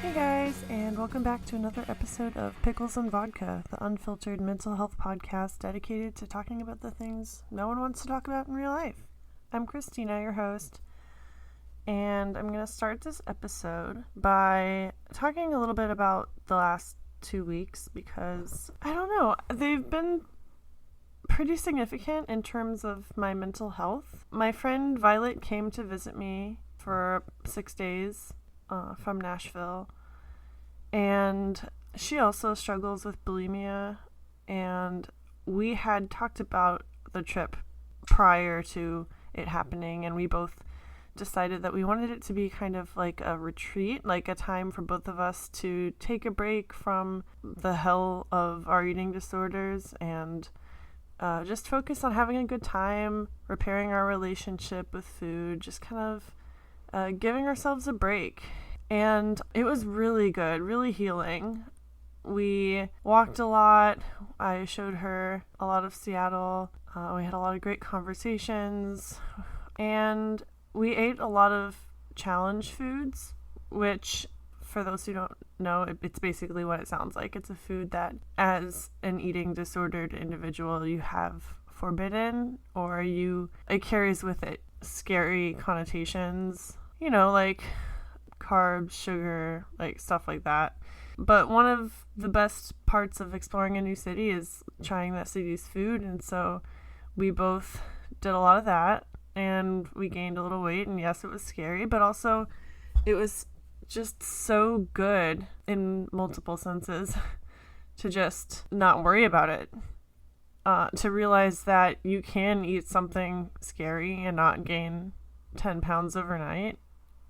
Hey guys, and welcome back to another episode of Pickles and Vodka, the unfiltered mental health podcast dedicated to talking about the things no one wants to talk about in real life. I'm Christina, your host, and I'm going to start this episode by talking a little bit about the last 2 weeks because, I don't know, they've been pretty significant in terms of my mental health. My friend Violet came to visit me for 6 days from Nashville, and she also struggles with bulimia, and we had talked about the trip prior to it happening, and we both decided that we wanted it to be kind of like a retreat, like a time for both of us to take a break from the hell of our eating disorders and just focus on having a good time, repairing our relationship with food, just kind of giving ourselves a break. And it was really good, really healing. We walked a lot. I showed her a lot of Seattle. We had a lot of great conversations. And we ate a lot of challenge foods, which, for those who don't know, it's basically what it sounds like. It's a food that, as an eating disordered individual, you have forbidden, or it carries with it scary connotations, like carbs, sugar, like stuff like that. But one of the best parts of exploring a new city is trying that city's food, and so we both did a lot of that, and we gained a little weight, and yes, it was scary, but also it was just so good in multiple senses to just not worry about it, to realize that you can eat something scary and not gain 10 pounds overnight,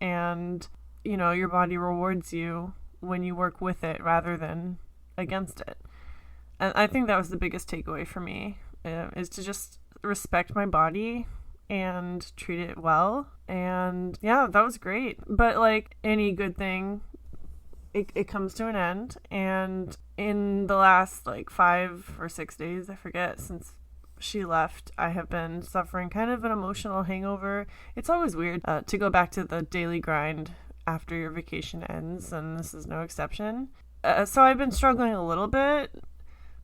and your body rewards you when you work with it rather than against it. And I think that was the biggest takeaway for me, is to just respect my body and treat it well. And yeah, that was great. But like any good thing, it comes to an end. And in the last 5 or 6 days, I forget, since she left, I have been suffering kind of an emotional hangover. It's always weird to go back to the daily grind after your vacation ends, and this is no exception. So I've been struggling a little bit,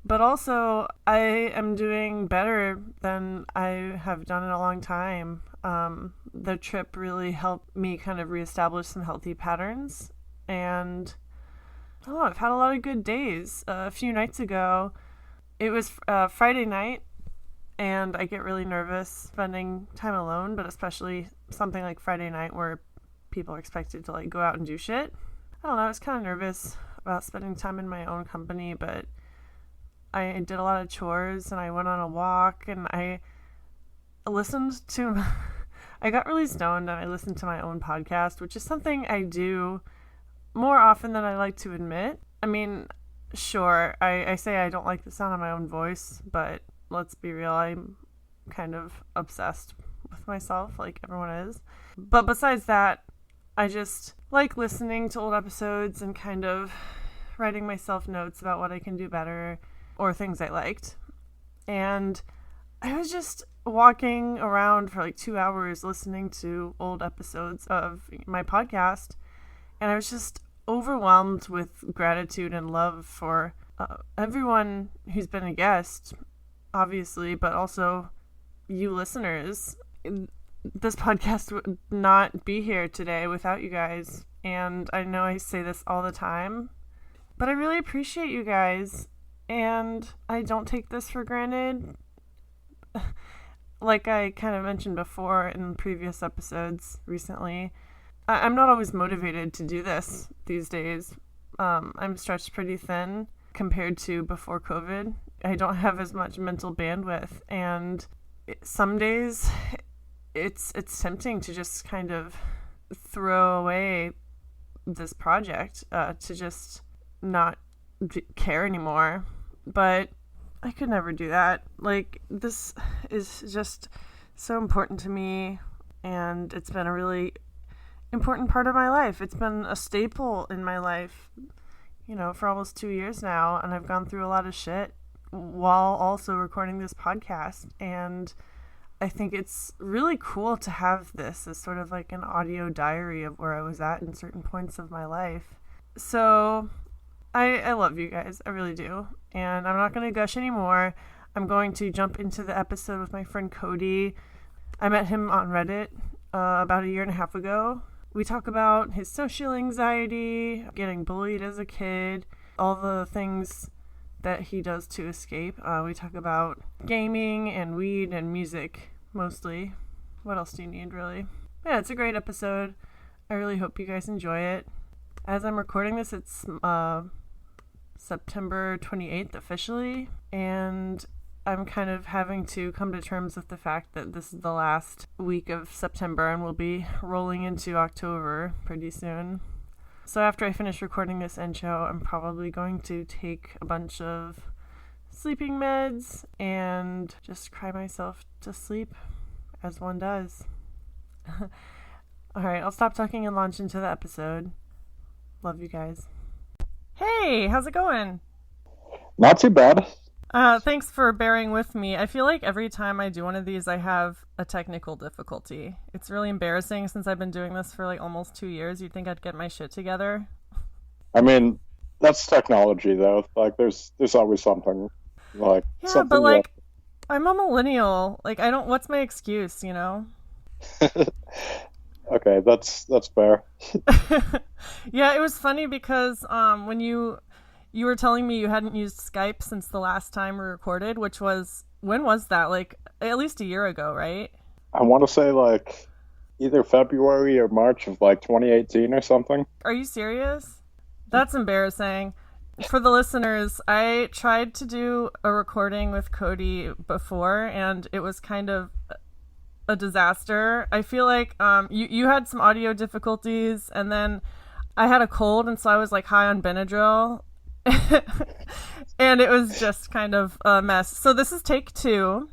but also I am doing better than I have done in a long time. The trip really helped me kind of reestablish some healthy patterns, and I've had a lot of good days. A few nights ago, it was Friday night, and I get really nervous spending time alone, but especially something like Friday night where people are expected to go out and do shit. I don't know, I was kind of nervous about spending time in my own company, but I did a lot of chores, and I went on a walk, and I listened to I got really stoned, and I listened to my own podcast, which is something I do more often than I like to admit. I mean, sure, I say I don't like the sound of my own voice, but let's be real, I'm kind of obsessed with myself, like everyone is. But besides that, I just like listening to old episodes and kind of writing myself notes about what I can do better or things I liked. And I was just walking around for 2 hours listening to old episodes of my podcast, and I was just overwhelmed with gratitude and love for everyone who's been a guest, obviously, but also you listeners. This podcast would not be here today without you guys, and I know I say this all the time, but I really appreciate you guys, and I don't take this for granted. Like I kind of mentioned before in previous episodes recently, I'm not always motivated to do this these days. I'm stretched pretty thin compared to before COVID. I don't have as much mental bandwidth, and some days it's tempting to just kind of throw away this project, to just not care anymore. But I could never do that. This is just so important to me, and it's been a really important part of my life. It's been a staple in my life, for almost 2 years now, and I've gone through a lot of shit while also recording this podcast, and I think it's really cool to have this as sort of like an audio diary of where I was at in certain points of my life. So I love you guys. I really do. And I'm not going to gush anymore. I'm going to jump into the episode with my friend Cody. I met him on Reddit about a year and a half ago. We talk about his social anxiety, getting bullied as a kid, all the things that he does to escape. We talk about gaming and weed and music, mostly. What else do you need, really? Yeah, it's a great episode. I really hope you guys enjoy it. As I'm recording this, it's September 28th officially, and I'm kind of having to come to terms with the fact that this is the last week of September and we'll be rolling into October pretty soon. So after I finish recording this intro, I'm probably going to take a bunch of sleeping meds and just cry myself to sleep, as one does. Alright, I'll stop talking and launch into the episode. Love you guys. Hey, how's it going? Not too bad. Thanks for bearing with me. I feel like every time I do one of these, I have a technical difficulty. It's really embarrassing since I've been doing this for like almost 2 years. You'd think I'd get my shit together. I mean, that's technology, though. Like, there's always something. Like, Yeah, something but like, I'm a millennial. Like, what's my excuse, you know? Okay, that's fair. Yeah, it was funny because when you were telling me you hadn't used Skype since the last time we recorded, which was, when was that? Like, at least a year ago, right? I want to say, like, either February or March of, like, 2018 or something. Are you serious? That's embarrassing. For the listeners, I tried to do a recording with Cody before, and it was kind of a disaster. I feel like you had some audio difficulties, and then I had a cold, and so I was, like, high on Benadryl. And it was just kind of a mess. So this is take 2,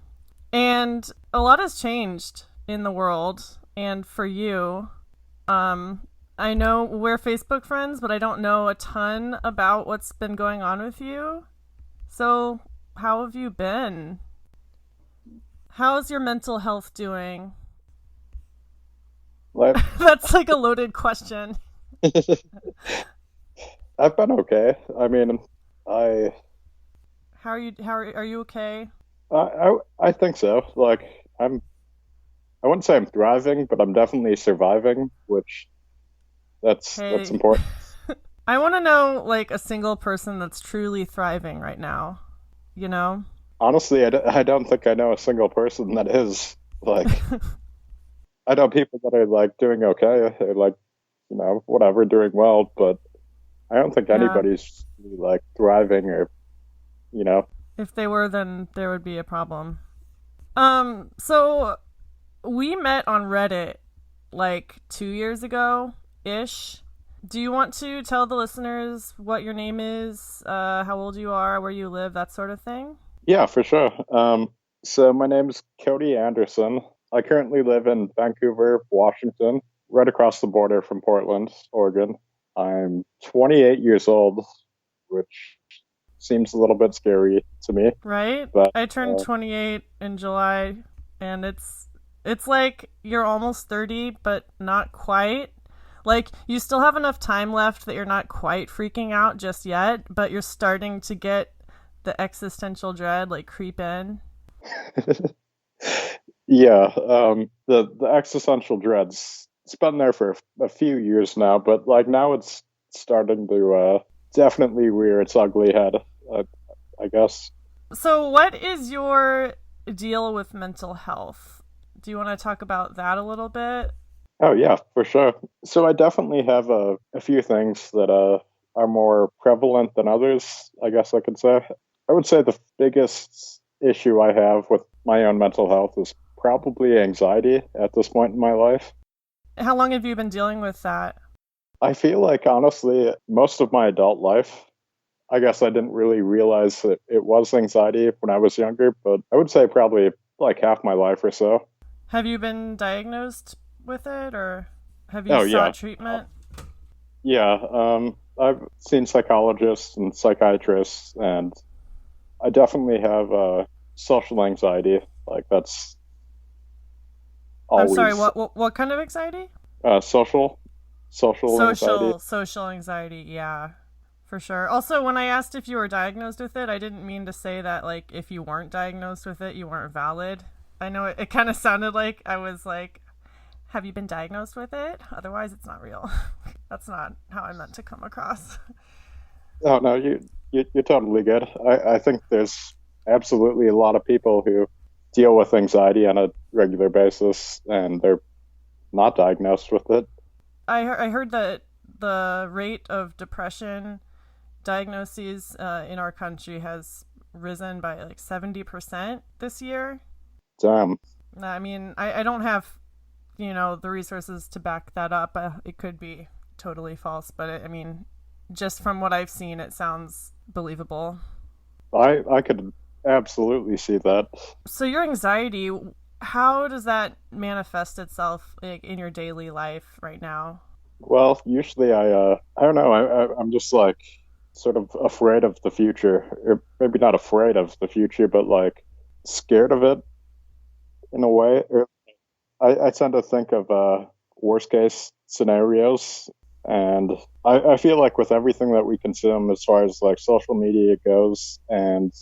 and a lot has changed in the world and for you. I know we're Facebook friends, but I don't know a ton about what's been going on with you. So how have you been? How's your mental health doing? Like, That's like a loaded question. I've been okay. I mean, I How are you okay? I think so. Like, I wouldn't say I'm thriving, but I'm definitely surviving, which that's Hey, important. I want to know like a single person that's truly thriving right now, you know? Honestly, I don't think I know a single person that is. Like, I know people that are, like, doing okay. They're, like, whatever, doing well, but I don't think Yeah. anybody's really, like, thriving or, you know. If they were, then there would be a problem. So we met on Reddit like 2 years ago ish. Do you want to tell the listeners what your name is, how old you are, where you live, that sort of thing? Yeah, for sure. So my name's Cody Anderson. I currently live in Vancouver, Washington, right across the border from Portland, Oregon. I'm 28 years old, which seems a little bit scary to me, Right? but I turned 28 in July, and it's like you're almost 30, but not quite. Like, you still have enough time left that you're not quite freaking out just yet, but you're starting to get the existential dread, like, creep in. yeah, the existential dreads. It's been there for a few years now, but, like, now it's starting to definitely rear its ugly head. Uh, I guess. So, what is your deal with mental health? Do you want to talk about that a little bit? Oh yeah, for sure. So I definitely have a few things that are more prevalent than others, I guess I could say. I would say the biggest issue I have with my own mental health is probably anxiety at this point in my life. How long have you been dealing with that? I feel like, honestly, most of my adult life, I guess I didn't really realize that it was anxiety when I was younger, but I would say probably like half my life or so. Have you been diagnosed with it, or have you Oh yeah. sought treatment? Yeah, I've seen psychologists and psychiatrists, and I definitely have social anxiety. Like, that's I'm sorry, always what kind of anxiety? social. social anxiety. Social anxiety, yeah, for sure. Also, when I asked if you were diagnosed with it, I didn't mean to say that, like, if you weren't diagnosed with it, you weren't valid. I know it kind of sounded like I was like, have you been diagnosed with it? Otherwise, it's not real. That's not how I meant to come across. Oh no, you're totally good. I think there's absolutely a lot of people who deal with anxiety on a regular basis, and they're not diagnosed with it. I heard that the rate of depression diagnoses in our country has risen by like 70% this year. Damn. I mean, I don't have, the resources to back that up. It could be totally false, but I mean, just from what I've seen, it sounds believable. I could absolutely see that. So your anxiety, how does that manifest itself like, in your daily life right now? Well, usually I don't know. I'm just like sort of afraid of the future, or maybe not afraid of the future, but like scared of it in a way. I tend to think of worst case scenarios, and I feel like with everything that we consume, as far as like social media goes, and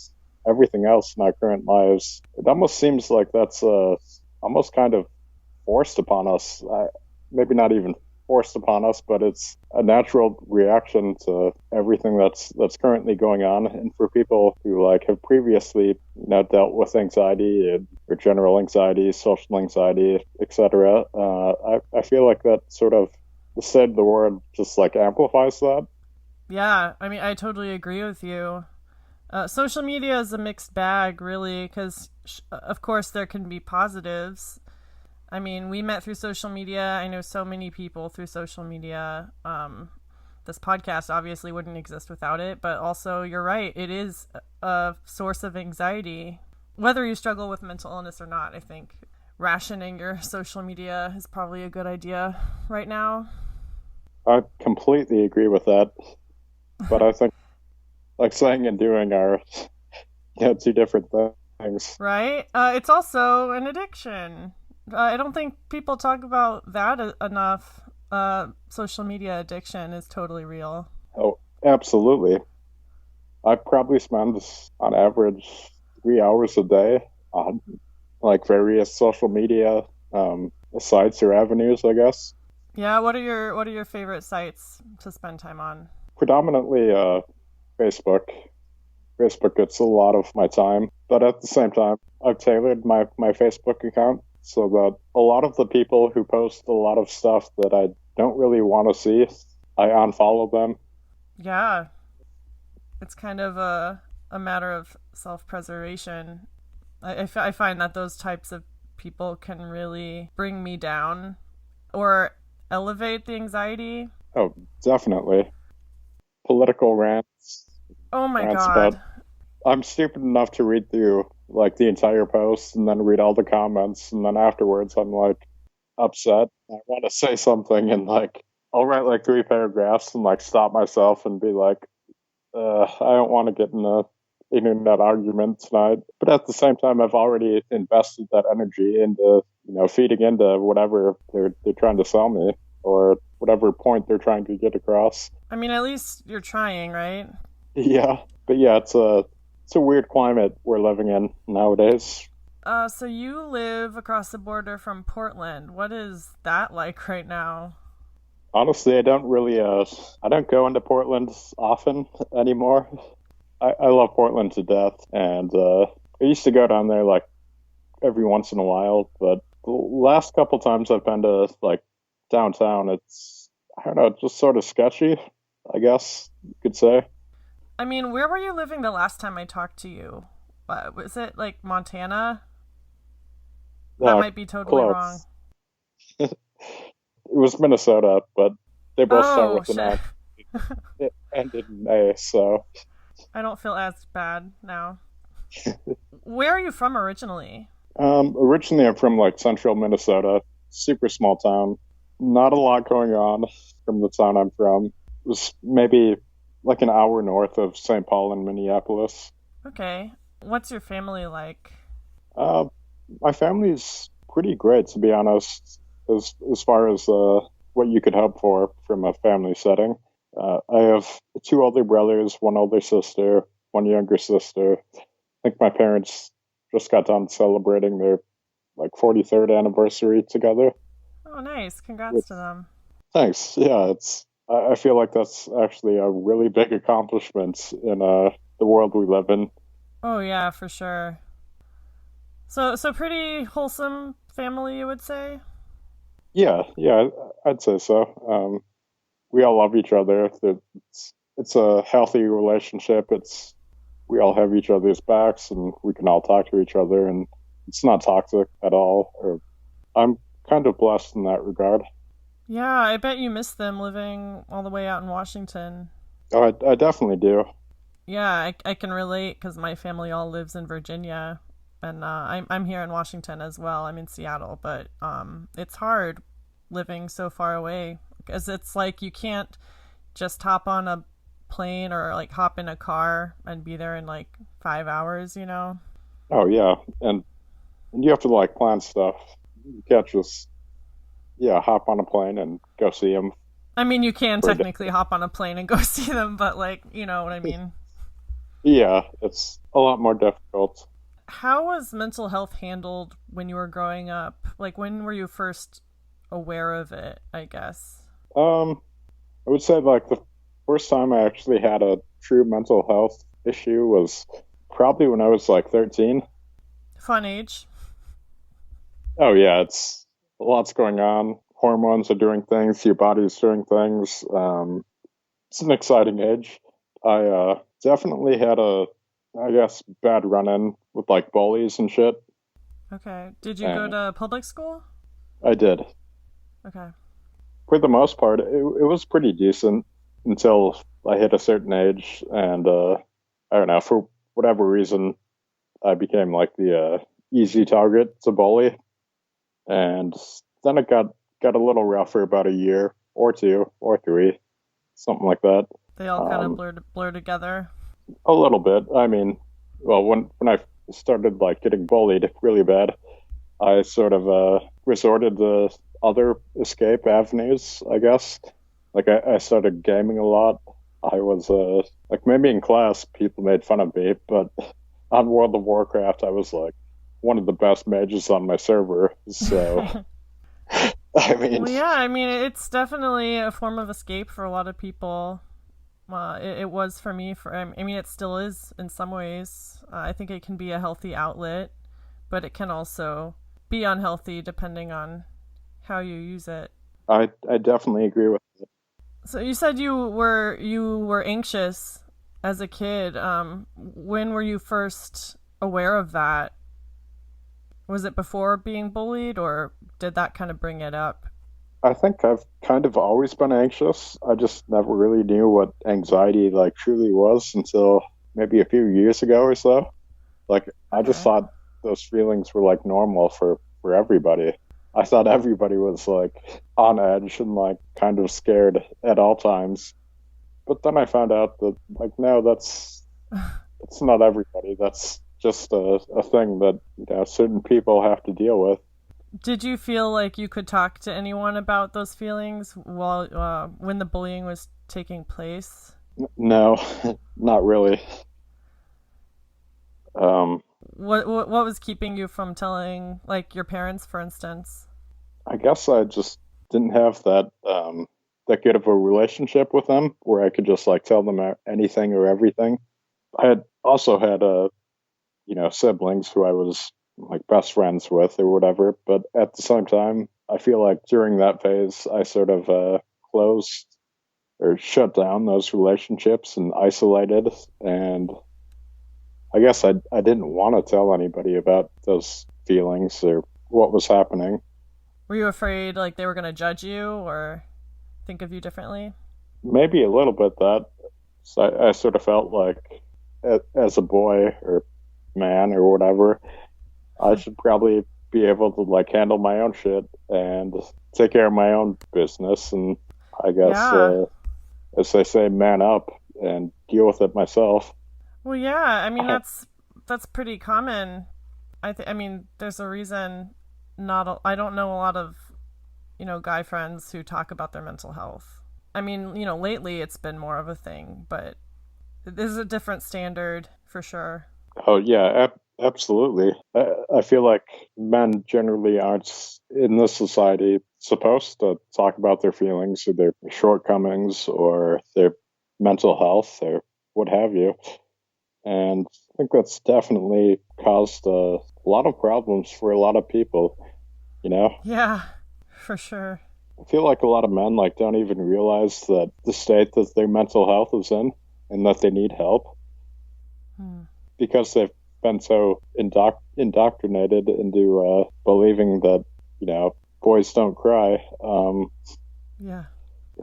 everything else in our current lives, it almost seems like that's almost kind of forced upon us. Maybe not even forced upon us, but it's a natural reaction to everything that's currently going on. And for people who like have previously, dealt with anxiety or general anxiety, social anxiety, etc., I feel like that sort of the state of the world just like amplifies that. Yeah, I mean, I totally agree with you. Social media is a mixed bag, really, because of course there can be positives. I mean, we met through social media. I know so many people through social media. This podcast obviously wouldn't exist without it, but also you're right. It is a source of anxiety. Whether you struggle with mental illness or not, I think rationing your social media is probably a good idea right now. I completely agree with that, but I think like saying and doing are two different things. Right? It's also an addiction. I don't think people talk about that enough. Social media addiction is totally real. Oh, absolutely. I probably spend on average 3 hours a day on like various social media sites or avenues, I guess. Yeah, what are your favorite sites to spend time on? Predominantly Facebook. Facebook gets a lot of my time, but at the same time, I've tailored my Facebook account so that a lot of the people who post a lot of stuff that I don't really want to see, I unfollow them. Yeah, it's kind of a matter of self-preservation. I find that those types of people can really bring me down or elevate the anxiety. Oh, definitely. Political Oh my rants God. about. I'm stupid enough to read through like the entire post and then read all the comments, and then afterwards I'm like upset. I want to say something, and like I'll write like 3 paragraphs and like stop myself and be like, I don't want to get in a internet argument tonight. But at the same time, I've already invested that energy into feeding into whatever they're trying to sell me, or whatever point they're trying to get across. I mean, at least you're trying, right? Yeah, but yeah, it's a weird climate we're living in nowadays. So you live across the border from Portland. What is that like right now? Honestly, I don't go into Portland often anymore. I love Portland to death, and I used to go down there like every once in a while, but the last couple times I've been to like downtown, I don't know, it's just sort of sketchy, I guess you could say. I mean, where were you living the last time I talked to you? Was it like Montana? That might be totally wrong. Close. It was Minnesota, but they both start Oh, with an shit. M. It ended in A, so I don't feel as bad now. Where are you from originally? originally I'm from like central Minnesota, super small town. Not a lot going on from the town I'm from. It was maybe like an hour north of St. Paul and Minneapolis. Okay. What's your family like? Uh, my family's pretty great, to be honest. As far as what you could hope for from a family setting. I have two older brothers, one older sister, one younger sister. I think my parents just got done celebrating their like 43rd anniversary together. Oh, nice. Congrats Which, to them. thanks. Yeah, I feel like that's actually a really big accomplishment in the world we live in. Oh, yeah, for sure. So pretty wholesome family, you would say? Yeah, yeah, I'd say so. We all love each other. It's a healthy relationship. It's we all have each other's backs, and we can all talk to each other, and it's not toxic at all. Or I'm kind of blessed in that regard. Yeah, I bet you miss them living all the way out in Washington. Oh, I definitely do. Yeah, I can relate because my family all lives in Virginia, and I'm here in Washington as well. I'm in Seattle, but it's hard living so far away because it's like you can't just hop on a plane or like hop in a car and be there in like 5 hours. You know. Oh yeah, and you have to like plan stuff. You can't just hop on a plane and go see them I mean, you can for a day. technically hop on a plane and go see them, but like, you know what I mean. Yeah, it's a lot more difficult. How was mental health handled when you were growing up? Like, when were you first aware of it, I guess? Um, I would say like the first time I actually had a true mental health issue was probably when I was like 13. Fun age. Oh yeah, it's lots going on. Hormones are doing things, your body's doing things. It's an exciting age. I definitely had I guess, bad run-in with like bullies and shit. Okay. Did you go And to public school? I did. Okay. For the most part, it was pretty decent until I hit a certain age, and I don't know, for whatever reason, I became like the easy target to bully, and then it got a little rough for about a year or two or three, something like that. They all kind of Um, blur together. a little bit. I mean, well, when I started like getting bullied really bad, I sort of resorted to other escape avenues, I guess. Like I started gaming a lot. I was like maybe in class people made fun of me, but on World of Warcraft I was like one of the best mages on my server. So I mean, Well, yeah, I mean, it's definitely a form of escape for a lot of people. It was for me. I mean, it still is in some ways. I think it can be a healthy outlet, but it can also be unhealthy depending on how you use it. I definitely agree with it. So you said you were anxious as a kid. When were you first aware of that? Was it before being bullied, or did that kind of bring it up? I think I've kind of always been anxious. I just never really knew what anxiety like truly was until maybe a few years ago or so. Like I just Okay. thought those feelings were like normal for everybody. I thought everybody was like on edge and like kind of scared at all times. But then I found out that like no, that's not everybody. That's just a thing that certain people have to deal with. Did you feel like you could talk to anyone about those feelings while when the bullying was taking place? No, not really. Um, What was keeping you from telling like your parents, for instance? I guess I just didn't have that good of a relationship with them where I could just like tell them anything or everything. I had also had siblings who I was like best friends with or whatever, but at the same time, I feel like during that phase, I sort of closed or shut down those relationships and isolated, and I guess I didn't want to tell anybody about those feelings or what was happening. Were you afraid like they were going to judge you or think of you differently? Maybe a little bit that. So I sort of felt like as a boy or man or whatever, I should probably be able to like handle my own shit and take care of my own business. And I guess, Yeah. as they say, man up and deal with it myself. Well, yeah. I mean, I, that's pretty common. I mean, there's a reason. I don't know a lot of guy friends who talk about their mental health. I mean, lately it's been more of a thing, but this is a different standard for sure. Oh yeah, absolutely. I feel like men generally aren't in this society supposed to talk about their feelings or their shortcomings or their mental health or what have you. And I think that's definitely caused a lot of problems for a lot of people, you know? Yeah, for sure. I feel like a lot of men don't even realize that the state that their mental health is in and that they need help because they've been so indoctrinated into believing that, boys don't cry. Yeah.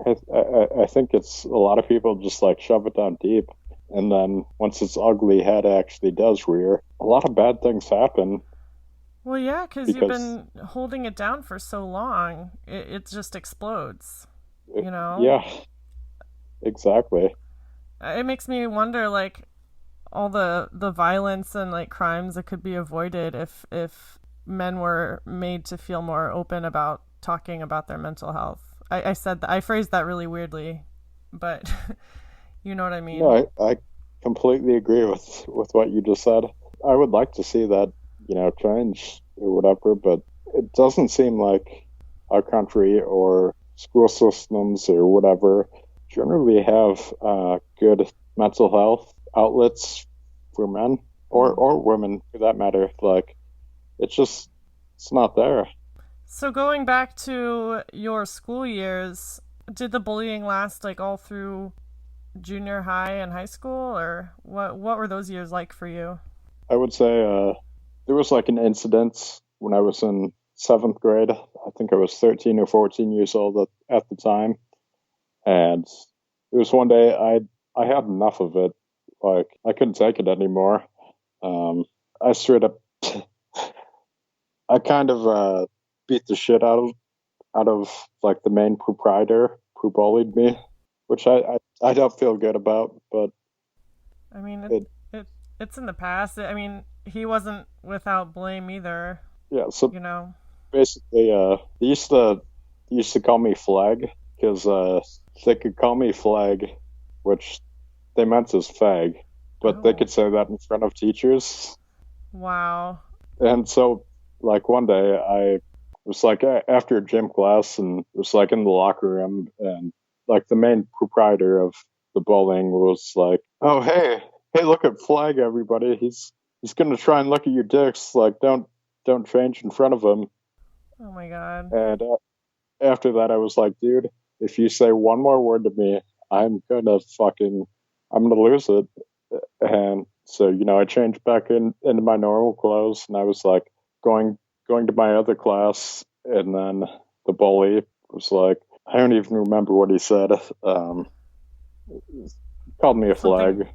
I think it's a lot of people just shove it down deep. And then once its ugly head actually does rear, a lot of bad things happen. Well, yeah, because you've been holding it down for so long, it just explodes, Yeah, exactly. It makes me wonder, all the violence and crimes that could be avoided if men were made to feel more open about talking about their mental health. I phrased that really weirdly, but you know what I mean? No, I completely agree with what you just said. I would like to see that, change or whatever, but it doesn't seem like our country or school systems or whatever generally have good mental health outlets for men or women for that matter. It's not there. So going back to your school years, did the bullying last all through junior high and high school, or what were those years like for you? I would say there was an incident when I was in 7th grade. I think I was 13 or 14 years old at the time. And it was one day I had enough of it. I couldn't take it anymore. I straight up, I kind of beat the shit out of the main proprietor who bullied me, which I don't feel good about. But I mean, it's in the past. I mean, he wasn't without blame either. Yeah, so basically, they used to call me Flag because they could call me Flag, which they meant as fag, but they could say that in front of teachers. Wow. And so, one day, I was after gym class, and it was in the locker room, and the main proprietor of the bullying was "Oh, hey, look at Flag, everybody. He's gonna try and look at your dicks. Don't change in front of him." Oh my god. And after that, I was dude, if you say one more word to me, I'm gonna lose it. And so, I changed back into my normal clothes, and I was going to my other class, and then the bully was I don't even remember what he said. Called me a flag.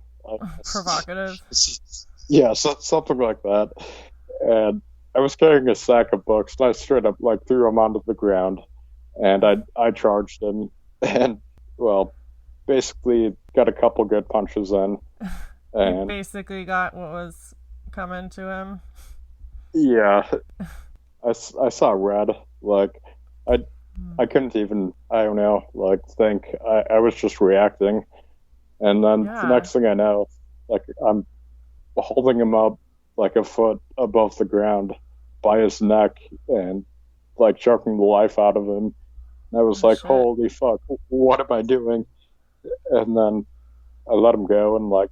Provocative. Yeah, something like that. And I was carrying a sack of books, and I straight up threw them onto the ground, and I charged him, and basically got a couple good punches in. And you basically got what was coming to him. Yeah, I saw red. I couldn't even, I don't know, think. I was just reacting. And then the next thing I know, I'm holding him up a foot above the ground by his neck and choking the life out of him. And I was shit. Holy fuck, what am I doing? And then I let him go, and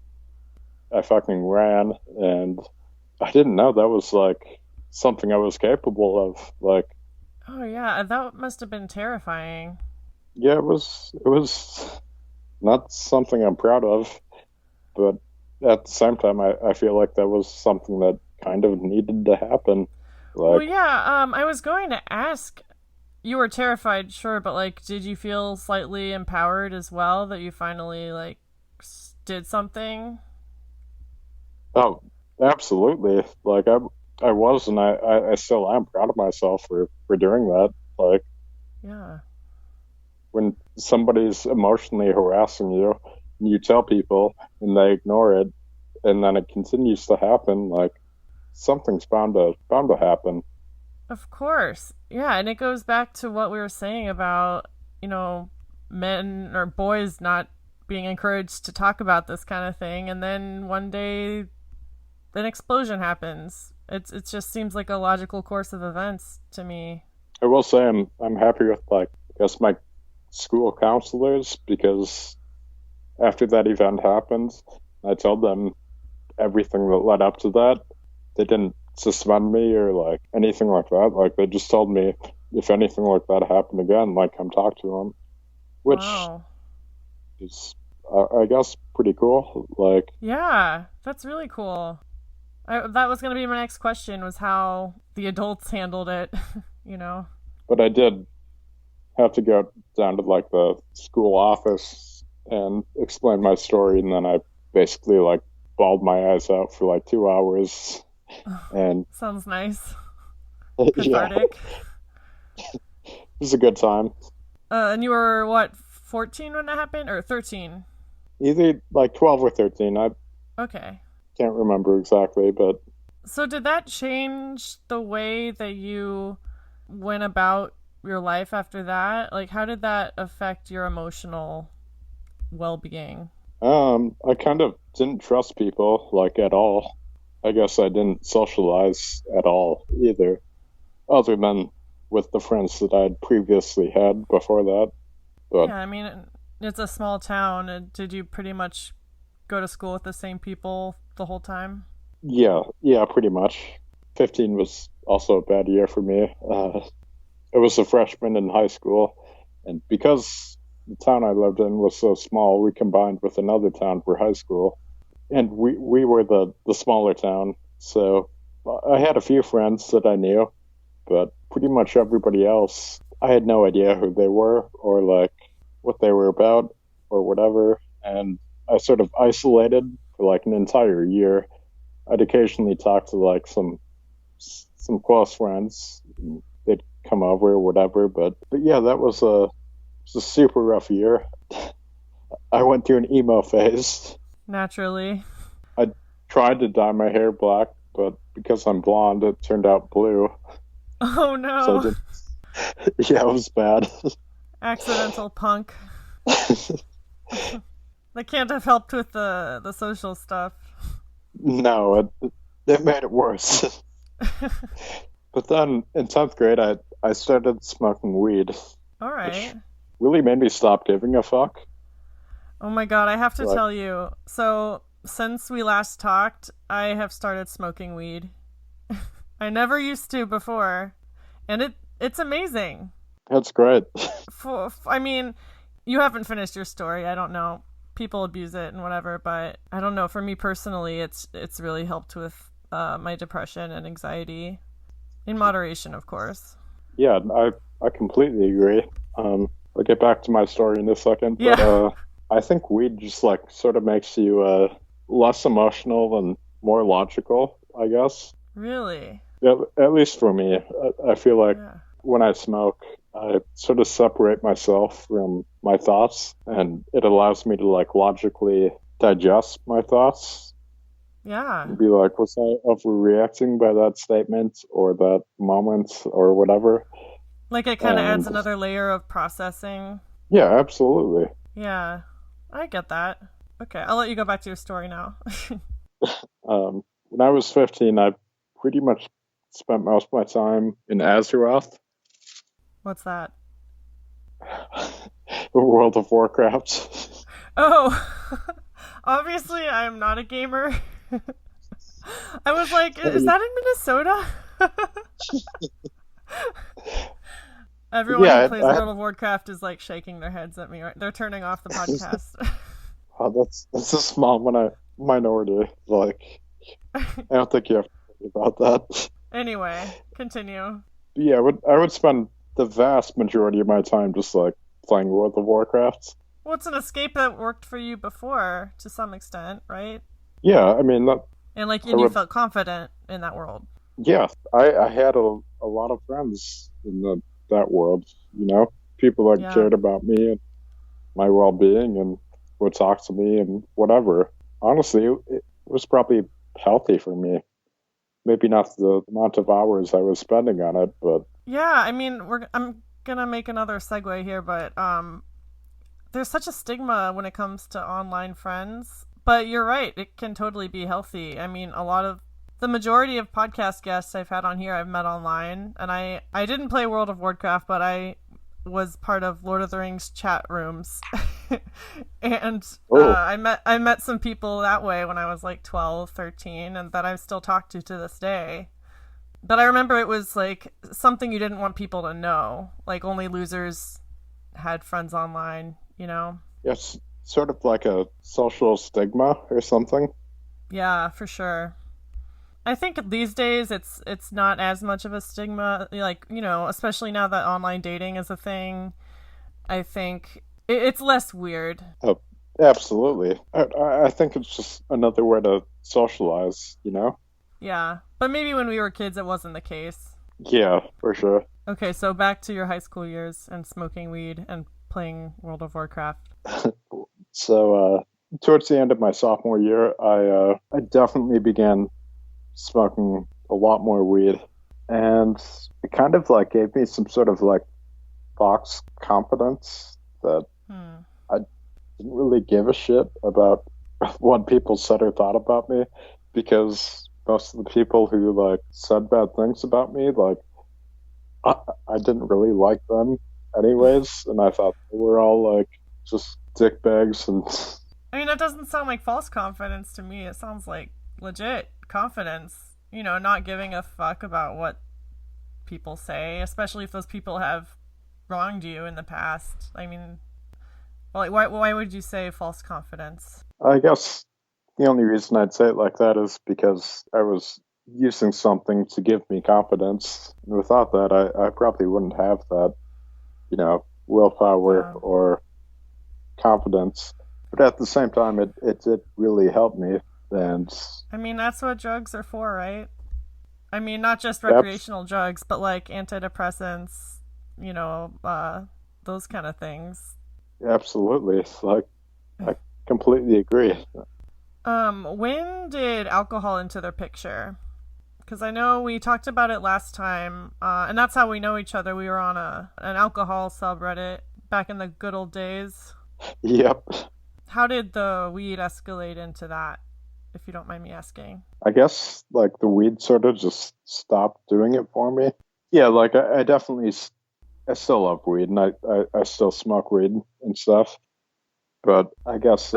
I fucking ran, and I didn't know that was something I was capable of. Oh yeah, that must have been terrifying. Yeah, it was not something I'm proud of, but at the same time, I feel like that was something that kind of needed to happen. Well, yeah, I was going to ask, you were terrified, sure, but did you feel slightly empowered as well that you finally did something? Oh, absolutely. I was, and I still am proud of myself for doing that. Yeah. When somebody's emotionally harassing you, and you tell people, and they ignore it, and then it continues to happen, something's bound to happen. Of course. Yeah, and it goes back to what we were saying about, you know, men or boys not being encouraged to talk about this kind of thing, and then one day an explosion happens. It just seems like a logical course of events to me. I will say I'm happy with like I guess my school counselors because after that event happened, I told them everything that led up to that. They didn't suspend me or like anything like that. Like they just told me if anything like that happened again, like come talk to them, which Wow. is I guess pretty cool. Like, Yeah, that's really cool. That was going to be my next question was how the adults handled it, you know. but I did have to go down to like the school office and explain my story, and then I basically like bawled my eyes out for like 2 hours, and Sounds nice. yeah, Cathartic. it was a good time. And you were what, 14 when that happened or 13? Either like 12 or 13. I Okay. can't remember exactly, but So did that change the way that you went about your life after that? Like how did that affect your emotional well-being? I kind of didn't trust people like at all. I guess I didn't socialize at all either, other than with the friends that I'd previously had before that. But Yeah, I mean it's a small town. And did you pretty much go to school with the same people the whole time? yeah, pretty much. 15 was also a bad year for me. I was a freshman in high school, and because the town I lived in was so small, we combined with another town for high school, and we were the smaller town. So I had a few friends that I knew, but pretty much everybody else, I had no idea who they were or like what they were about or whatever. And I sort of isolated for like an entire year. I'd occasionally talk to like some close friends. They'd come over or whatever, but yeah, that was a super rough year. I went through an emo phase. Naturally. I tried to dye my hair black, but because I'm blonde, it turned out blue. Oh So I no. did, yeah, it was bad. Accidental punk. They can't have helped with the social stuff. No, it made it worse. But then in 10th grade, I started smoking weed, All which right. really made me stop giving a fuck. Oh my god, I have to Like, tell you. So, since we last talked, I have started smoking weed. I never used to before, and it's amazing. that's great. I mean, you haven't finished your story. I don't know. People abuse it and whatever, but I don't know. For me personally, it's really helped with my depression and anxiety, in moderation, of course. Yeah, I completely agree. I'll get back to my story in a second, but Yeah, I think weed just like sort of makes you less emotional and more logical, I guess. really. Yeah, at least for me, I feel like Yeah. when I smoke, I sort of separate myself from my thoughts, and it allows me to like logically digest my thoughts Yeah. and be like, was I overreacting by that statement or that moment or whatever? Like it kind of adds And another layer of processing. yeah, absolutely. Yeah, I get that. Okay, I'll let you go back to your story now. When I was 15, I pretty much spent most of my time in Azeroth, What's that? the World of Warcraft. Oh, obviously I'm not a gamer. I was like, is that in Minnesota? Everyone who Yeah, plays World of Warcraft is like shaking their heads at me. Right? They're turning off the podcast. that's a small minority. Like, I don't think you have to worry about that. Anyway, continue. But yeah, I would spend the vast majority of my time just like playing World of Warcraft. Well, it's an escape that worked for you before to some extent, right? Yeah, I mean that. And like, I and you would. felt confident in that world. Yeah, I had a lot of friends in that world. You know, people that Yeah. cared about me and my well-being and would talk to me and whatever. Honestly, it was probably healthy for me. maybe not the amount of hours I was spending on it, but Yeah, I mean, I'm gonna make another segue here, but there's such a stigma when it comes to online friends. But you're right, it can totally be healthy. I mean, the majority of podcast guests I've had on here I've met online, and I didn't play World of Warcraft, but I was part of Lord of the Rings chat rooms. And I met some people that way when I was like 12, 13, and that I still talk to this day. But I remember it was like something you didn't want people to know. Like only losers had friends online, you know? it's sort of like a social stigma or something. Yeah, for sure. I think these days it's not as much of a stigma, like, you know, especially now that online dating is a thing. I think it's less weird. Oh, absolutely. I think it's just another way to socialize, you know? Yeah, but maybe when we were kids it wasn't the case. Yeah, for sure. Okay, so back to your high school years and smoking weed and playing World of Warcraft. So, towards the end of my sophomore year, I definitely began smoking a lot more weed, and it kind of like gave me some sort of like false confidence that I didn't really give a shit about what people said or thought about me, because most of the people who like said bad things about me, like I didn't really like them anyways, and I thought they were all like just dickbags. And I mean, that doesn't sound like false confidence to me. It sounds like legit confidence, you know, not giving a fuck about what people say, especially if those people have wronged you in the past. I mean, like, why would you say false confidence? I guess the only reason I'd say it like that is because I was using something to give me confidence. And without that, I probably wouldn't have that, you know, willpower or confidence. But at the same time, it did really help me. And I mean, that's what drugs are for, right? I mean, not just recreational drugs, but like antidepressants, you know, those kind of things. Absolutely. Like, I completely agree. When did alcohol enter the picture? Because I know we talked about it last time, and that's how we know each other. We were on an alcohol subreddit back in the good old days. Yep. How did the weed escalate into that, if you don't mind me asking? I guess like the weed sort of just stopped doing it for me. Yeah, like I definitely, I still love weed, and I still smoke weed and stuff. But I guess.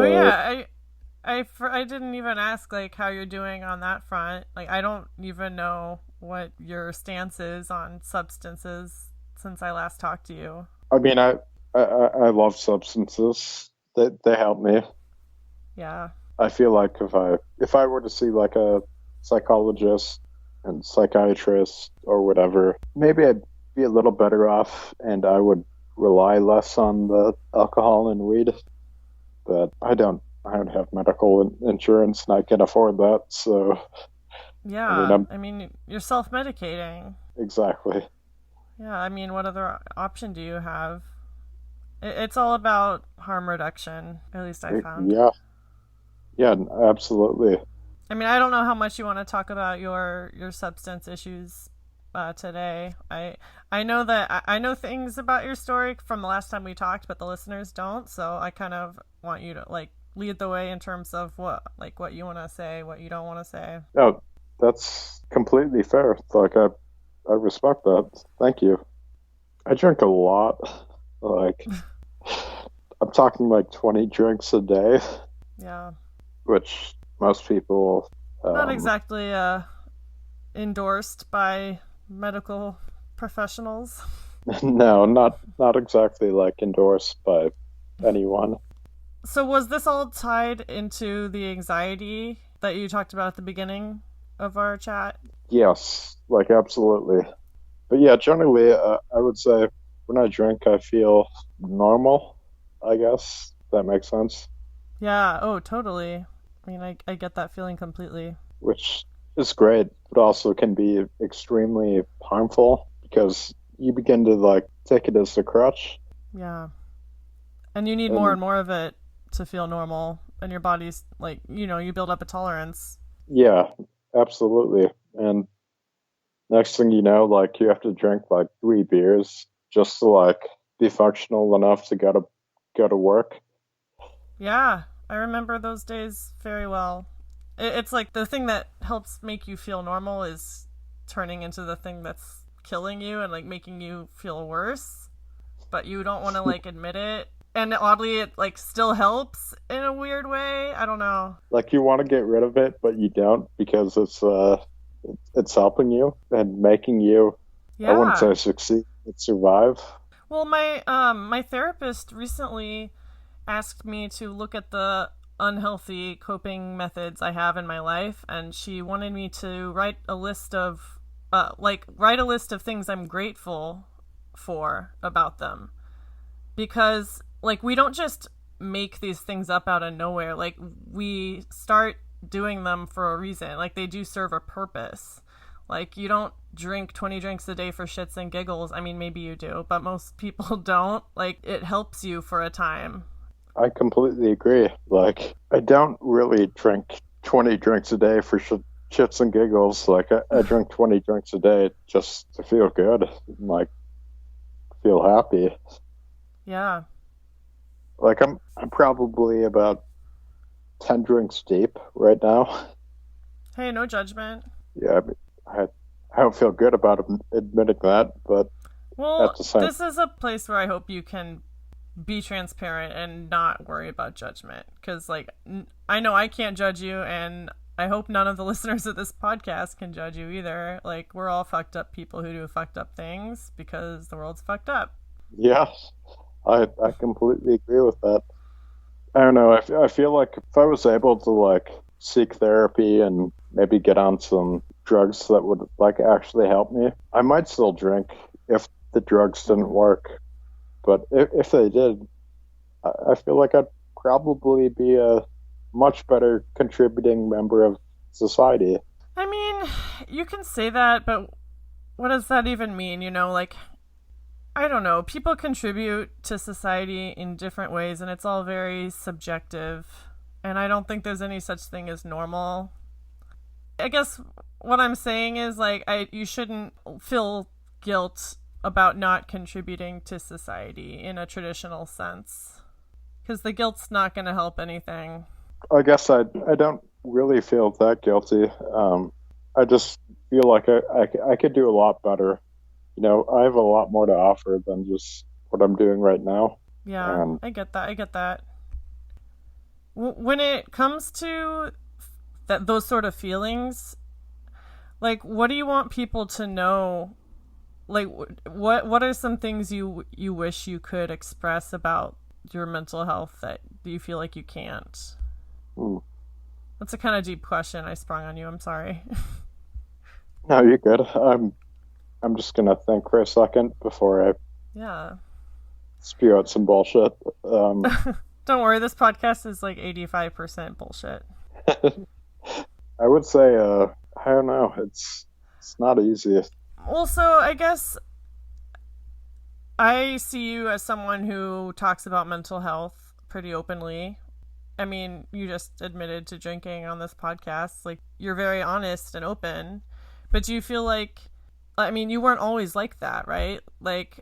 I didn't even ask like how you're doing on that front. Like I don't even know what your stance is on substances since I last talked to you. I mean, I love substances. They help me. Yeah. I feel like if I were to see like a psychologist and psychiatrist or whatever, maybe I'd be a little better off, and I would rely less on the alcohol and weed. But I don't have medical insurance, and I can afford that. So yeah, I mean you're self-medicating. Exactly. Yeah, I mean, what other option do you have? It's all about harm reduction, at least I found. Yeah, absolutely. I mean, I don't know how much you want to talk about your substance issues today. I know that I know things about your story from the last time we talked, but the listeners don't. So I kind of want you to like lead the way in terms of what you want to say, what you don't want to say. Oh, that's completely fair. Like I respect that. Thank you. I drink a lot. Like I'm talking like 20 drinks a day. Yeah. Which most people not exactly endorsed by medical professionals. No, not exactly like endorsed by anyone. So was this all tied into the anxiety that you talked about at the beginning of our chat? Yes, like absolutely. But yeah, generally I would say when I drink I feel normal, I guess. That makes sense. Yeah, oh, totally. I mean, I get that feeling completely. Which is great, but also can be extremely harmful because you begin to like take it as a crutch. Yeah. And you need more and more of it to feel normal, and your body's like, you know, you build up a tolerance. Yeah, absolutely. And next thing you know, like you have to drink like 3 beers just to like be functional enough to go to work. Yeah, I remember those days very well. It's like the thing that helps make you feel normal is turning into the thing that's killing you and like making you feel worse, but you don't want to like admit it. And oddly, it like still helps in a weird way. I don't know. Like you want to get rid of it, but you don't because it's helping you and making you, I wouldn't Yeah. say succeed, but survive. Well, my therapist recently asked me to look at the unhealthy coping methods I have in my life, and she wanted me to write a list of things I'm grateful for about them, because like we don't just make these things up out of nowhere. Like we start doing them for a reason. Like they do serve a purpose. Like you don't drink 20 drinks a day for shits and giggles. I mean, maybe you do, but most people don't. Like it helps you for a time. I completely agree. Like I don't really drink 20 drinks a day for shits and giggles. Like I drink 20 drinks a day just to feel good, and, like feel happy. Yeah. Like I'm probably about 10 drinks deep right now. Hey, no judgment. Yeah, I don't feel good about admitting that, but at Well, the same, this is a place where I hope you can be transparent and not worry about judgment. Because, like, I know I can't judge you, and I hope none of the listeners of this podcast can judge you either. Like, we're all fucked up people who do fucked up things because the world's fucked up. yeah, I completely agree with that. I don't know. I feel like if I was able to like seek therapy and maybe get on some drugs that would like actually help me, I might still drink if the drugs didn't work. But if they did, I feel like I'd probably be a much better contributing member of society. I mean, you can say that, but what does that even mean? You know, like, I don't know. People contribute to society in different ways, and it's all very subjective. And I don't think there's any such thing as normal. I guess what I'm saying is like you shouldn't feel guilt about not contributing to society in a traditional sense, because the guilt's not going to help anything. I guess I don't really feel that guilty. I just feel like I could do a lot better. You know, I have a lot more to offer than just what I'm doing right now. Yeah, And I get that. I get that. When it comes to those sort of feelings, like what do you want people to know? Like what are some things you wish you could express about your mental health that you feel like you can't? hmm, That's a kind of deep question I sprung on you. I'm sorry. no, you're good. I'm just gonna think for a second before I Yeah. spew out some bullshit. Don't worry, this podcast is like 85% bullshit. I would say, I don't know. It's not easy. Also, I guess I see you as someone who talks about mental health pretty openly. I mean, you just admitted to drinking on this podcast. Like, you're very honest and open. But do you feel like, I mean, you weren't always like that, right? Like,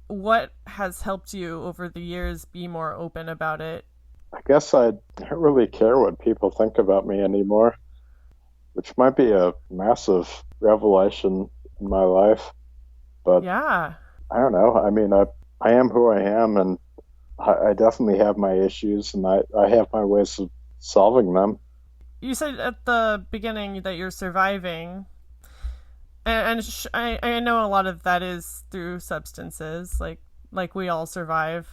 what has helped you over the years be more open about it? I guess I don't really care what people think about me anymore, which might be a massive revelation in my life. But Yeah. I don't know. I mean, I am who I am, and I definitely have my issues, and I have my ways of solving them. You said at the beginning that you're surviving. And I know a lot of that is through substances, like we all survive.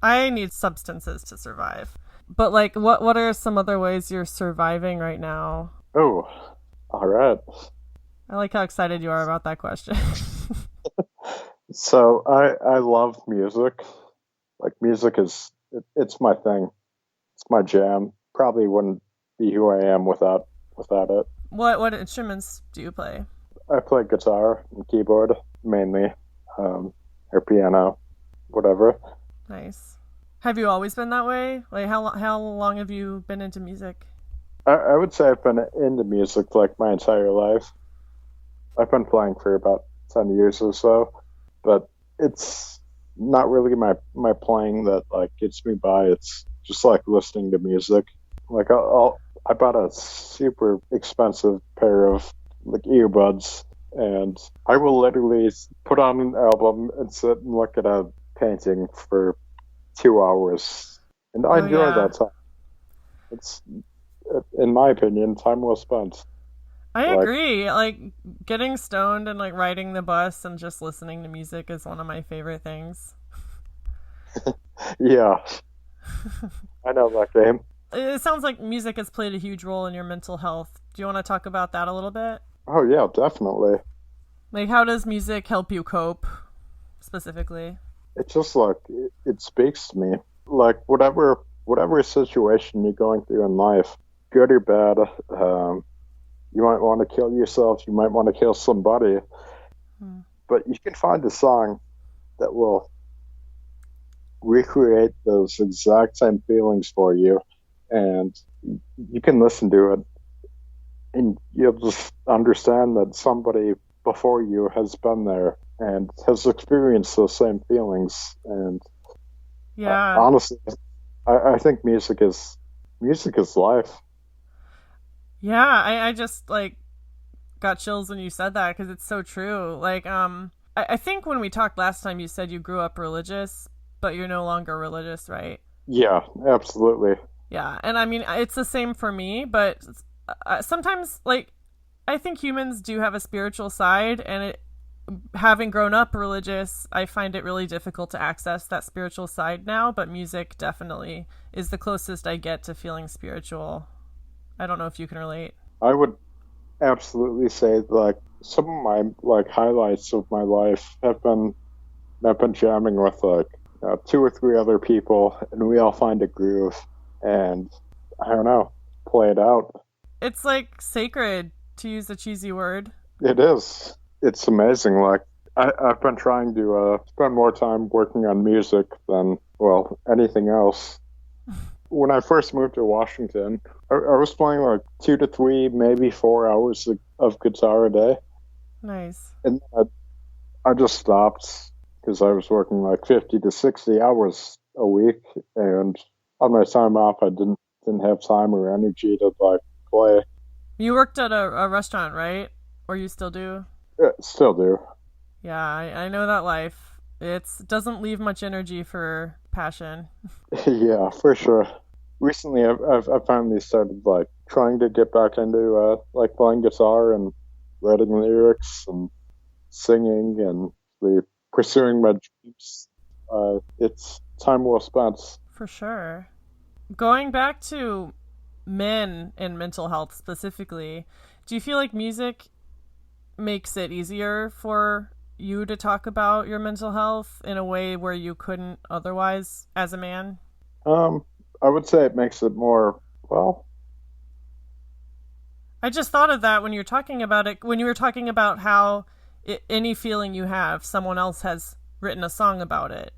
I need substances to survive. But like what are some other ways you're surviving right now? Oh, all right. I like how excited you are about that question. So I love music. Like music it's my thing. It's my jam. Probably wouldn't be who I am without it. What instruments do you play? I play guitar and keyboard mainly, or piano, whatever. Nice. Have you always been that way? Like how long have you been into music? I would say I've been into music like my entire life. I've been playing for about 10 years or so, but it's not really my playing that like gets me by. It's just like listening to music. Like I bought a super expensive pair of like earbuds, and I will literally put on an album and sit and look at a painting for 2 hours, and I Oh enjoy yeah. that time. It's, in my opinion, time well spent. I Like, agree. Like getting stoned and like riding the bus and just listening to music is one of my favorite things. yeah, I know that game. It sounds like music has played a huge role in your mental health. Do you want to talk about that a little bit? Oh yeah, definitely. Like how does music help you cope specifically? It's just like it speaks to me. Like whatever situation you're going through in life, good or bad, you might want to kill yourself, you might want to kill somebody, Hmm. but you can find a song that will recreate those exact same feelings for you, and you can listen to it, and you'll just understand that somebody before you has been there and has experienced those same feelings. And Yeah. honestly, I think music is life. Yeah, I just like got chills when you said that because it's so true. Like, I think when we talked last time, you said you grew up religious, but you're no longer religious, right? Yeah, absolutely. Yeah, and I mean, it's the same for me, but sometimes, like, I think humans do have a spiritual side, and having grown up religious, I find it really difficult to access that spiritual side now, but music definitely is the closest I get to feeling spiritual. I don't know if you can relate. I would absolutely say like some of my like highlights of my life have been jamming with like two or three other people, and we all find a groove, and I don't know, play it out. It's like sacred, to use a cheesy word. It is. It's amazing. Like I've been trying to spend more time working on music than well anything else. When I first moved to Washington, I was playing like 2 to 3, maybe 4 hours of guitar a day, Nice. and I just stopped because I was working like 50 to 60 hours a week, and on my time off, I didn't have time or energy to like play. You worked at a restaurant, right? Or you still do? Still do. Yeah, I know that life. It doesn't leave much energy for passion. Yeah, for sure. Recently, I've finally started like trying to get back into like playing guitar and writing lyrics and singing and pursuing my dreams. It's time well spent. For sure. Going back to men and mental health specifically, do you feel like music makes it easier for you to talk about your mental health in a way where you couldn't otherwise as a man? Um, I would say it makes it more well. I just thought of that when you're talking about it, when you were talking about how any feeling you have, someone else has written a song about it.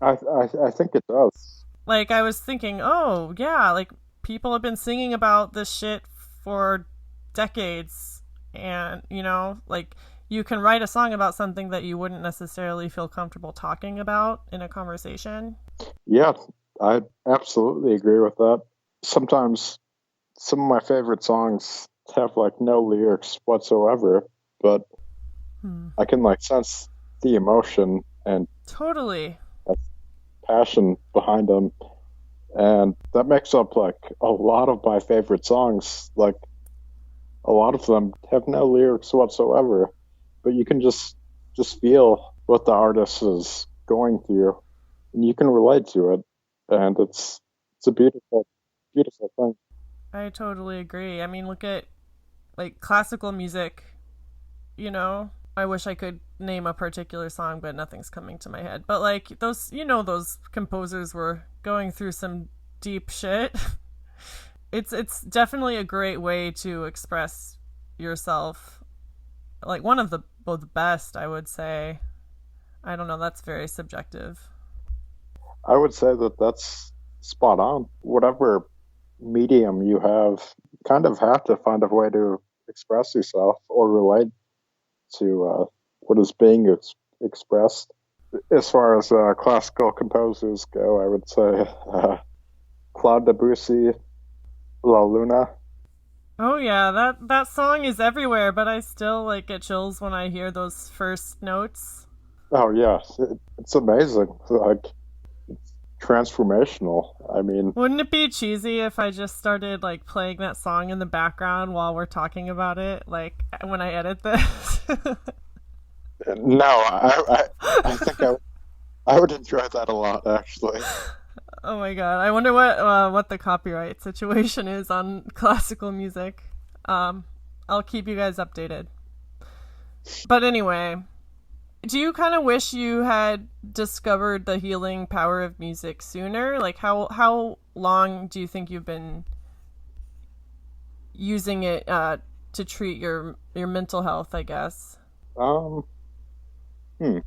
I think it does. Like, I was thinking, oh, yeah, like, people have been singing about this shit for decades. And, like, you can write a song about something that you wouldn't necessarily feel comfortable talking about in a conversation. Yeah, I absolutely agree with that. Sometimes some of my favorite songs have like no lyrics whatsoever, but Hmm. I can like sense the emotion and Totally. passion behind them, and that makes up like a lot of my favorite songs. Like a lot of them have no lyrics whatsoever, but you can just feel what the artist is going through, and you can relate to it, and it's a beautiful thing. I totally agree. I mean, look at, like, classical music, I wish I could name a particular song, but nothing's coming to my head. But like those, those composers were going through some deep shit. It's definitely a great way to express yourself. Like one of the best, I would say. I don't know, that's very subjective. I would say that that's spot on. Whatever medium you kind of have to find a way to express yourself or relate to what is being expressed. As far as classical composers go, I would say Claude Debussy, La Luna. Oh yeah, that song is everywhere, but I still like get chills when I hear those first notes. Oh yes, it's amazing. Like it's transformational. I mean, Wouldn't it be cheesy if I just started like playing that song in the background while we're talking about it, like when I edit this? no, I think I would enjoy that a lot actually. Oh my god, I wonder what the copyright situation is on classical music. Um, I'll keep you guys updated. But anyway, do you kind of wish you had discovered the healing power of music sooner? Like how long do you think you've been using it to treat your mental health, I guess? Um, hmm.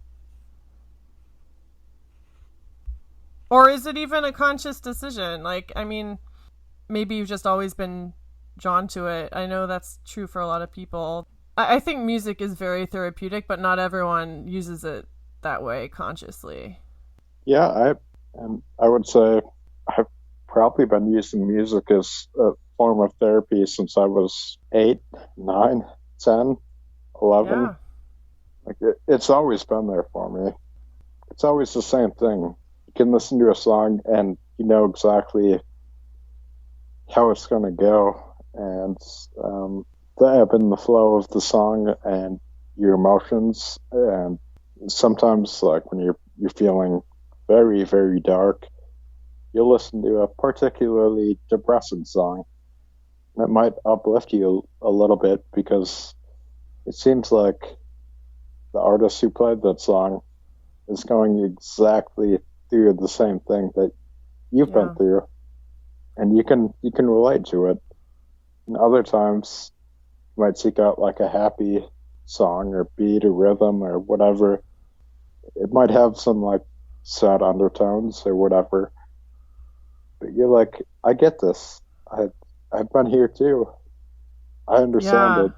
Or is it even a conscious decision? Like, I mean, maybe you've just always been drawn to it. I know that's true for a lot of people. I think music is very therapeutic, but not everyone uses it that way consciously. Yeah, I would say I've probably been using music as a form of therapy since I was 8, 9, 10, 11. Yeah. Like it's always been there for me. It's always the same thing. You can listen to a song and you know exactly how it's going to go, and the ebb and the flow of the song and your emotions. And sometimes, like when you're feeling very very dark, you'll listen to a particularly depressing song that might uplift you a little bit because it seems like the artist who played that song is going exactly through the same thing that you've been Yeah. through, and you can relate to it. And other times you might seek out like a happy song or beat or rhythm or whatever. It might have some like sad undertones or whatever, but you're like, I get this. I've been here too. I understand Yeah. it.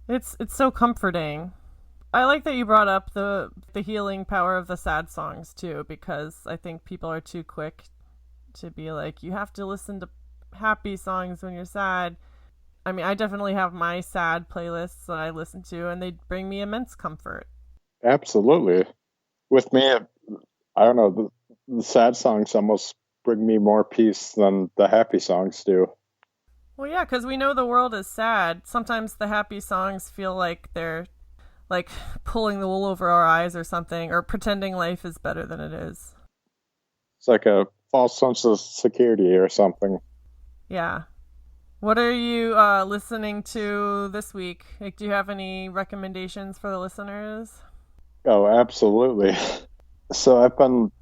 It's so comforting. I like that you brought up the healing power of the sad songs too, because I think people are too quick to be like, you have to listen to happy songs when you're sad. I mean, I definitely have my sad playlists that I listen to, and they bring me immense comfort. Absolutely. With me, I don't know. The sad songs almost bring me more peace than the happy songs do. Well, yeah, because we know the world is sad. Sometimes the happy songs feel like they're like pulling the wool over our eyes or something, or pretending life is better than it is. It's like a false sense of security or something. Yeah. What are you listening to this week? Like, do you have any recommendations for the listeners? Oh, absolutely. So I've been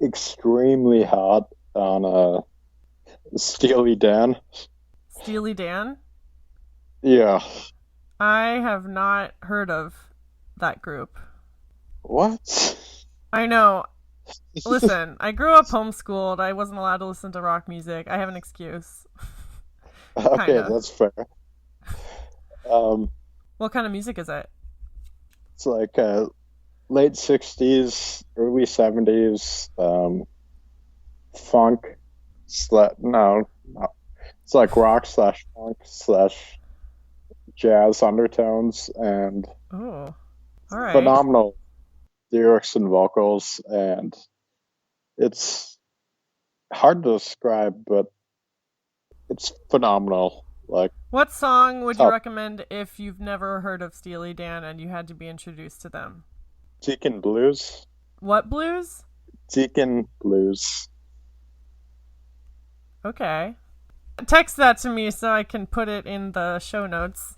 extremely hot on Steely Dan. Steely Dan? Yeah. I have not heard of that group. What? I know. Listen, I grew up homeschooled. I wasn't allowed to listen to rock music. I have an excuse. Okay, Kinda. that's fair. Um, What kind of music is it? it's like late '60s, early '70s, funk. No, it's like rock slash funk slash jazz undertones and Oh, all right. phenomenal lyrics and vocals, and it's hard to describe, but it's phenomenal. Like What song would you top recommend if you've never heard of Steely Dan and you had to be introduced to them? Deacon Blues, What blues? Deacon Blues. Okay. Text that to me so I can put it in the show notes.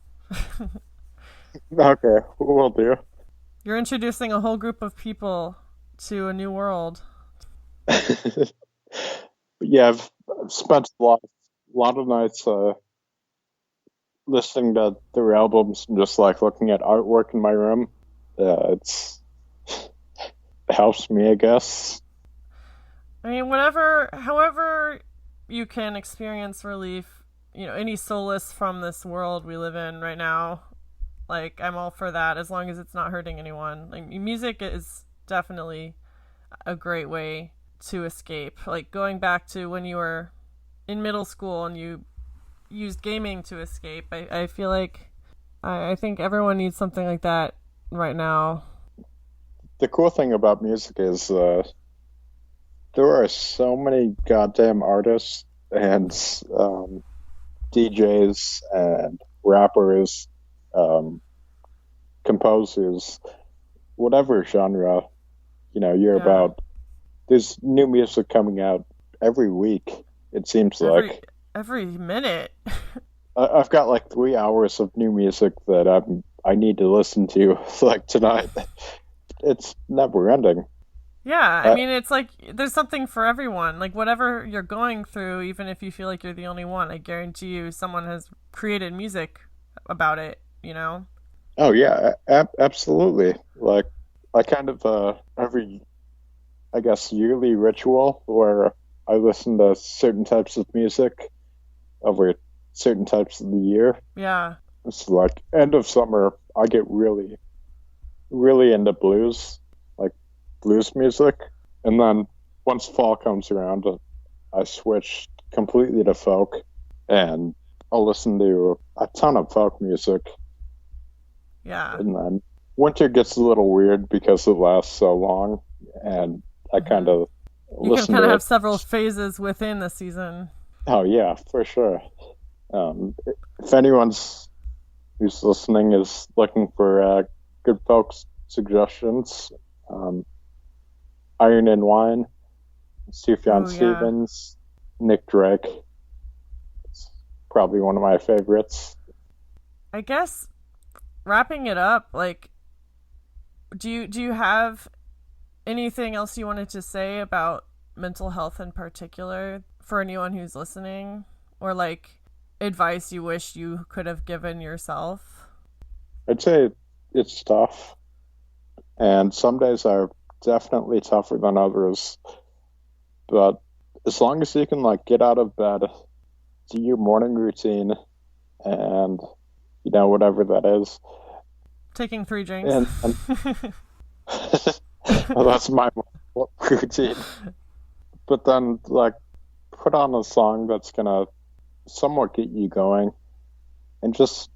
Okay, will do. You're introducing a whole group of people to a new world. Yeah, I've spent a lot of nights listening to their albums and just like looking at artwork in my room. It helps me, I guess. I mean, whatever, however you can experience relief, any solace from this world we live in right now, like, I'm all for that as long as it's not hurting anyone. Like, music is definitely a great way to escape. Like, going back to when you were in middle school and you used gaming to escape, I feel like I think everyone needs something like that right now. The cool thing about music is there are so many goddamn artists and DJs and rappers, composers, whatever genre, you're about. There's new music coming out every week, it seems like. Every minute. I've got like 3 hours of new music that I need to listen to like tonight. It's never ending. Yeah, I mean, it's like there's something for everyone. Like, whatever you're going through, even if you feel like you're the only one, I guarantee you someone has created music about it, Oh, yeah, absolutely. Like, I kind of, every, I guess, yearly ritual where I listen to certain types of music over certain types of the year. Yeah. It's like end of summer, I get really, really into blues, like blues music. And then once fall comes around, I switch completely to folk and I'll listen to a ton of folk music. Yeah. And then winter gets a little weird because it lasts so long. And I kind of You can kind of have several phases within the season. Oh, yeah, for sure. If anyone's who's listening is looking for good folks suggestions, Iron and Wine, Sufjan Stevens, Nick Drake. It's probably one of my favorites. I guess wrapping it up, like, do you have anything else you wanted to say about mental health in particular for anyone who's listening, or like advice you wish you could have given yourself? I'd say it's tough, and some days are definitely tougher than others, but as long as you can like get out of bed, do your morning routine, and whatever that is, taking 3 drinks, and well, that's my routine. But then, like, put on a song that's gonna somewhat get you going, and just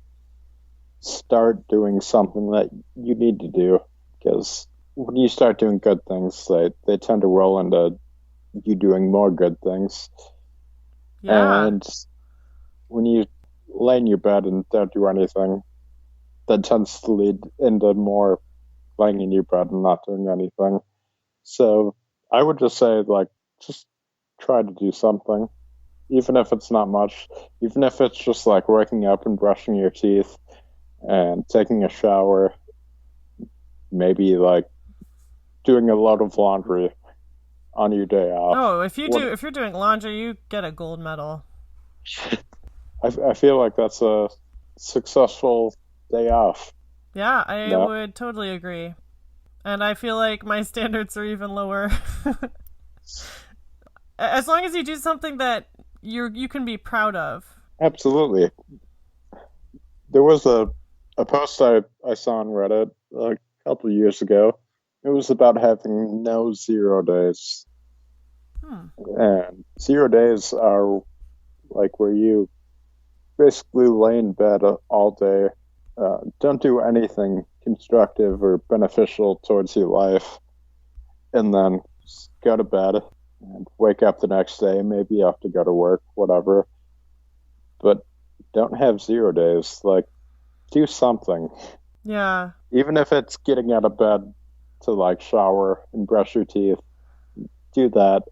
start doing something that you need to do. Because when you start doing good things, they tend to roll into you doing more good things. Yeah. And when you lay in your bed and don't do anything, that tends to lead into more laying in your bed and not doing anything. So I would just say, like, just try to do something, even if it's not much, even if it's just like waking up and brushing your teeth and taking a shower, maybe like doing a load of laundry on your day off. Oh, if you're doing laundry, you get a gold medal. I feel like that's a successful day off. Yeah, I would totally agree. And I feel like my standards are even lower. As long as you do something that you can be proud of. Absolutely. There was a post I saw on Reddit a couple of years ago. It was about having no 0 days. And 0 days are like where you basically lay in bed all day, don't do anything constructive or beneficial towards your life, and then go to bed and wake up the next day. Maybe you have to go to work, whatever. But don't have 0 days. Like, do something. Yeah. Even if it's getting out of bed to like shower and brush your teeth, do that.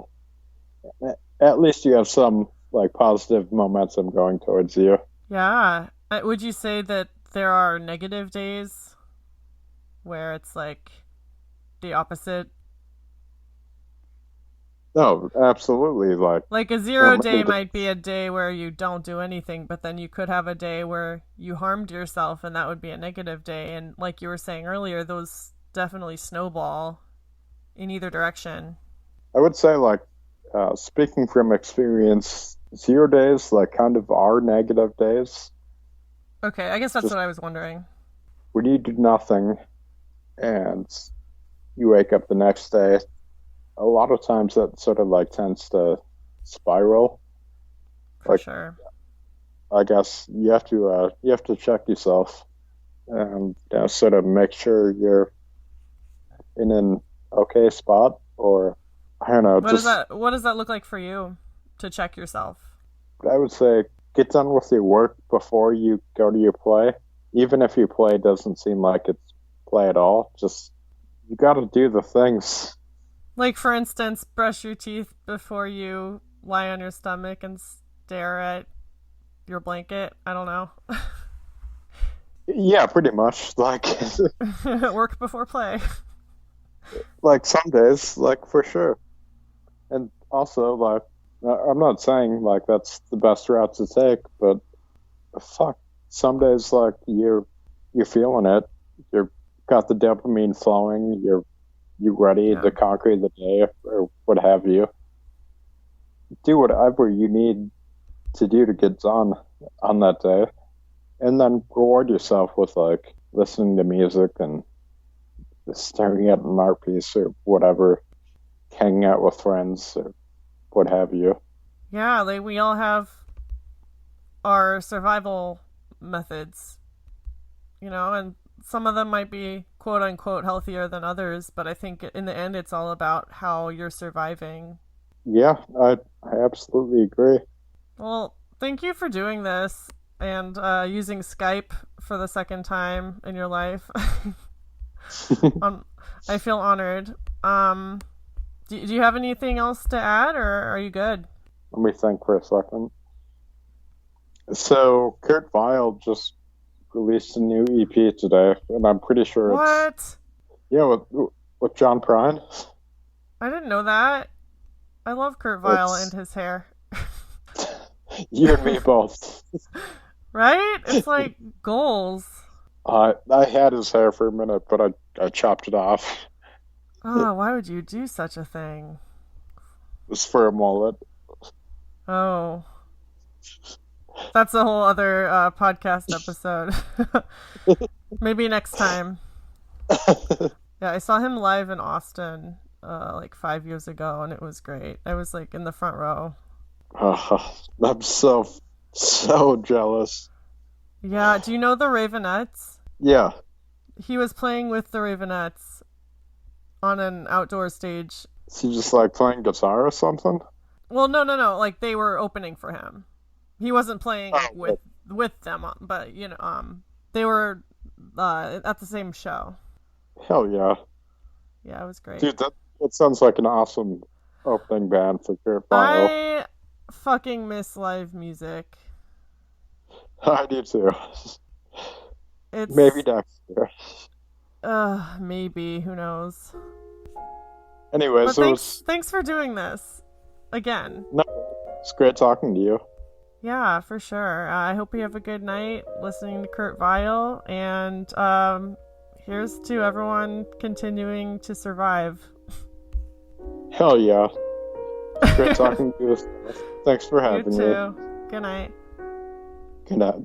At least you have some like positive momentum going towards you. Yeah. Would you say that there are negative days where it's like the opposite? No, absolutely. Like a 0 day might be a day where you don't do anything, but then you could have a day where you harmed yourself, and that would be a negative day. And like you were saying earlier, those definitely snowball in either direction. I would say, like, speaking from experience, 0 days like kind of are negative days. Okay, I guess that's Just what I was wondering. when you do nothing and you wake up the next day, a lot of times that sort of like tends to spiral. For Like, sure. I guess you have to check yourself and sort of make sure you're in an okay spot, or I don't know, just What does that look like for you to check yourself? I would say get done with your work before you go to your play. Even if your play doesn't seem like it's play at all, just you got to do the things. Like, for instance, brush your teeth before you lie on your stomach and stare at your blanket. I don't know. Yeah, pretty much. Like, Work before play. like some days, like for sure. And also, like, I'm not saying like that's the best route to take, but fuck, some days like you're feeling it. You're got the dopamine flowing. You ready Yeah. to conquer the day or what have you. Do whatever you need to do to get done on that day, and then reward yourself with like listening to music and staring at an art piece or whatever, hanging out with friends or what have you. Yeah, like we all have our survival methods, and some of them might be quote unquote healthier than others, but I think in the end it's all about how you're surviving. Yeah, I absolutely agree. Well, thank you for doing this and using Skype for the second time in your life. I feel honored. Do you have anything else to add, or are you good? Let me think for a second. So Kurt Vile just released a new EP today, and I'm pretty sure What? with John Prine. I didn't know that. I love Kurt Vile and It's his hair. you and me both. Right? It's like goals. I had his hair for a minute, but I chopped it off. Oh, why would you do such a thing? It was for a mullet. Oh, that's a whole other podcast episode. Maybe next time. Yeah, I saw him live in Austin like 5 years ago, and it was great. I was like in the front row. I'm so jealous. Yeah, do you know the Ravenettes? Yeah. He was playing with the Ravenettes on an outdoor stage. Is he just like playing guitar or something? Well, no. Like they were opening for him. He wasn't playing like Oh, with them, but they were at the same show. hell yeah. Yeah, it was great. Dude, that sounds like an awesome opening band for Kurt Vile. I fucking miss live music. I do too. It's Maybe next year. maybe, who knows. Anyways, But it was thanks for doing this again. no, it's great talking to you. Yeah, for sure. I hope you have a good night listening to Kurt Vile, and here's to everyone continuing to survive. Hell yeah. It's great talking to you. Thanks for You having me. too. Good night. Good night.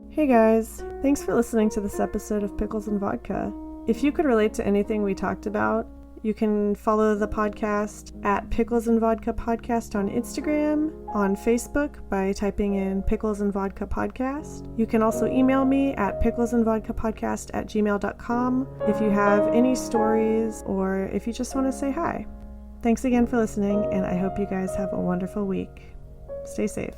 Hey guys, thanks for listening to this episode of Pickles and Vodka. If you could relate to anything we talked about, you can follow the podcast at Pickles and Vodka Podcast on Instagram, on Facebook by typing in Pickles and Vodka Podcast. You can also email me at picklesandvodkapodcast@gmail.com if you have any stories or if you just want to say hi. Thanks again for listening, and I hope you guys have a wonderful week. Stay safe.